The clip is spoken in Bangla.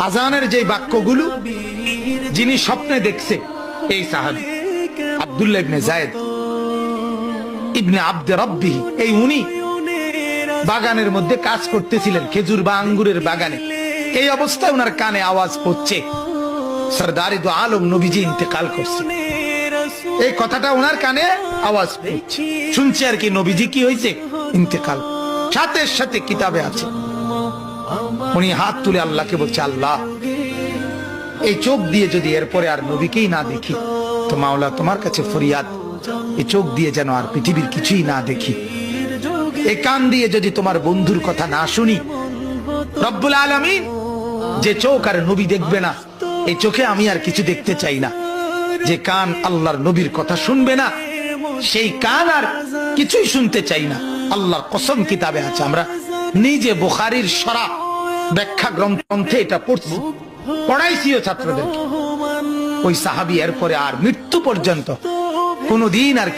আজানের যে বাক্যগুলো যিনি স্বপ্নে দেখছে এই সাহাবী আব্দুল্লাহ ইবনে যায়েদ ইবনে আব্দে রব্বিহি, এই উনি বাগানের মধ্যে কাজ করতেছিলেন, খেজুর বা আঙ্গুরের বাগানে। এই অবস্থায় ওনার কানে আওয়াজ পড়ছে সরদারে দো আলম নবীজি ইন্তেকাল করছে। এই কথাটা ওনার কানে আওয়াজ পড়ছে, শুনছে আর কি নবীজি কি হয়েছে, ইন্তেকাল। সাথে সাথে কিতাবে আছে উনি হাত তুলে আল্লাহকে বলছে, আল্লাহ এই চোখ দিয়ে যদি এরপরে আর নবীকেই না দেখি তো মাওলা তোমার কাছে ফরিয়াদ, এই চোখ দিয়ে যেন আর পৃথিবীর কিছুই না দেখি, এই কান দিয়ে যদি তোমার বন্ধুর কথা না শুনি, রব্বুল আলামিন যে চোখ আর নবী দেখবে না, এই চোখে আমি আর কিছু দেখতে চাই না। যে কান আল্লাহর নবীর কথা শুনবে না, সেই কান আর কিছুই শুনতে চাই না। আল্লাহর কসম কিতাবে আছে, আমরা নিজে বুখারীর শরহ ব্যাখ্যা গ্রন্থে এটা পড়ছি, পড়াইছিও ছাত্রদেরকে। ওই সাহাবী এরপরে আর মৃত্যু পর্যন্ত কোনদিন আর